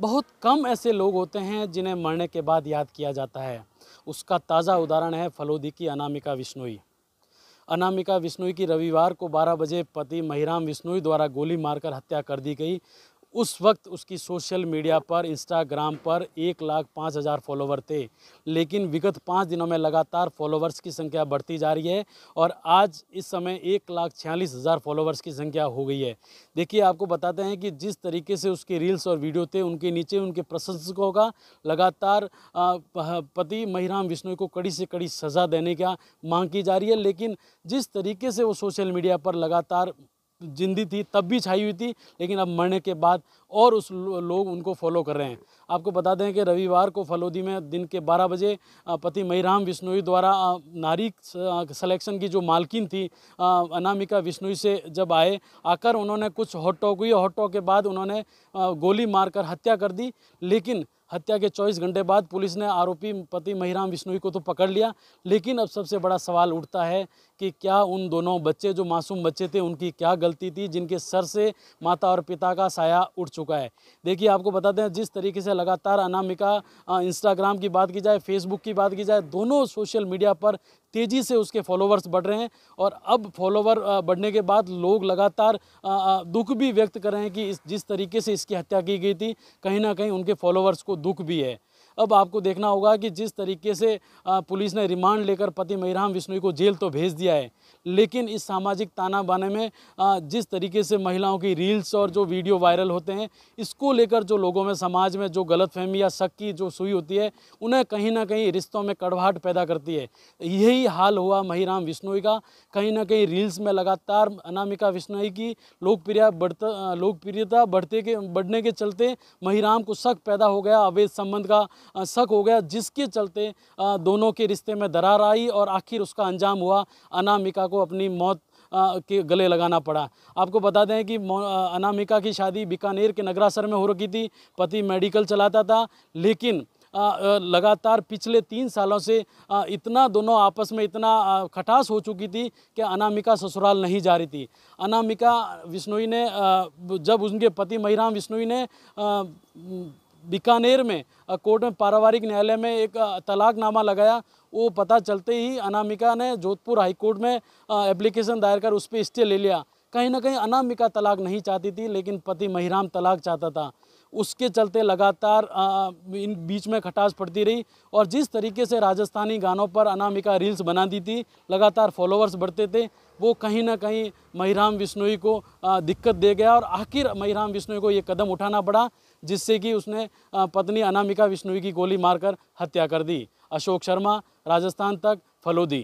बहुत कम ऐसे लोग होते हैं जिन्हें मरने के बाद याद किया जाता है। उसका ताज़ा उदाहरण है फलोदी की अनामिका विश्नोई। अनामिका विश्नोई की रविवार को 12 बजे पति महिराम विश्नोई द्वारा गोली मारकर हत्या कर दी गई। उस वक्त उसकी सोशल मीडिया पर, इंस्टाग्राम पर 1,05,000 फॉलोवर थे, लेकिन विगत 5 दिनों में लगातार फॉलोवर्स की संख्या बढ़ती जा रही है और आज इस समय 1,46,000 फॉलोवर्स की संख्या हो गई है। देखिए, आपको बताते हैं कि जिस तरीके से उसके रील्स और वीडियो थे, उनके नीचे उनके प्रशंसकों का लगातार पति महिराम विश्नोई को कड़ी से कड़ी सज़ा देने का मांग की जा रही है, लेकिन जिस तरीके से वो सोशल मीडिया पर लगातार जिंदी थी तब भी छाई हुई थी, लेकिन अब मरने के बाद और लोग उनको फॉलो कर रहे हैं। आपको बता दें कि रविवार को फलोदी में दिन के 12 बजे पति महिराम विश्नोई द्वारा नारी सिलेक्शन की जो मालकिन थी अनामिका विश्नोई से जब आकर उन्होंने कुछ हॉट टॉक हुई। हॉट टॉक के बाद उन्होंने गोली मारकर हत्या कर दी, लेकिन हत्या के 24 घंटे बाद पुलिस ने आरोपी पति महिराम विश्नोई को तो पकड़ लिया। लेकिन अब सबसे बड़ा सवाल उठता है कि क्या उन दोनों बच्चे, जो मासूम बच्चे थे, उनकी क्या गलती थी जिनके सर से माता और पिता का साया उठ चुका है। देखिए, आपको बता दें जिस तरीके से लगातार अनामिका, इंस्टाग्राम की बात की जाए, फेसबुक की बात की जाए, दोनों सोशल मीडिया पर तेज़ी से उसके फॉलोवर्स बढ़ रहे हैं और अब फॉलोवर बढ़ने के बाद लोग लगातार दुख भी व्यक्त कर रहे हैं कि जिस तरीके से इसकी हत्या की गई थी, कहीं ना कहीं उनके फॉलोवर्स को दुख भी है। अब आपको देखना होगा कि जिस तरीके से पुलिस ने रिमांड लेकर पति महिराम विश्नोई को जेल तो भेज दिया है, लेकिन इस सामाजिक ताना बाने में जिस तरीके से महिलाओं की रील्स और जो वीडियो वायरल होते हैं, इसको लेकर जो लोगों में, समाज में जो गलतफहमी या शक की जो सुई होती है, उन्हें कहीं ना कहीं रिश्तों में कड़वाहट पैदा करती है। यही हाल हुआ महिराम विश्नोई का। कहीं ना कहीं रील्स में लगातार अनामिका विश्नोई की लोकप्रियता बढ़ने के चलते महिराम को शक पैदा हो गया, अवैध संबंध का शक हो गया, जिसके चलते दोनों के रिश्ते में दरार आई और आखिर उसका अंजाम हुआ, अनामिका को अपनी मौत के गले लगाना पड़ा। आपको बता दें कि अनामिका की शादी बीकानेर के नगरासर में हो रखी थी। पति मेडिकल चलाता था, लेकिन लगातार पिछले 3 सालों से इतना दोनों आपस में इतना खटास हो चुकी थी कि अनामिका ससुराल नहीं जा रही थी। अनामिका विश्नोई ने जब उनके पति महिराम विश्नोई ने बीकानेर में कोर्ट में, पारिवारिक न्यायालय में एक तलाकनामा लगाया, वो पता चलते ही अनामिका ने जोधपुर हाई कोर्ट में एप्लीकेशन दायर कर उस पर स्टे ले लिया। कहीं ना कहीं अनामिका तलाक नहीं चाहती थी, लेकिन पति महिराम तलाक चाहता था। उसके चलते लगातार इन बीच में खटास पड़ती रही और जिस तरीके से राजस्थानी गानों पर अनामिका रील्स बना दी थी, लगातार फॉलोवर्स बढ़ते थे, वो कहीं ना कहीं महिराम विश्नोई को दिक्कत दे गया और आखिर महिराम विश्नोई को ये कदम उठाना पड़ा, जिससे कि उसने पत्नी अनामिका विश्नोई की गोली मारकर हत्या कर दी। अशोक शर्मा, राजस्थान तक, फलोदी।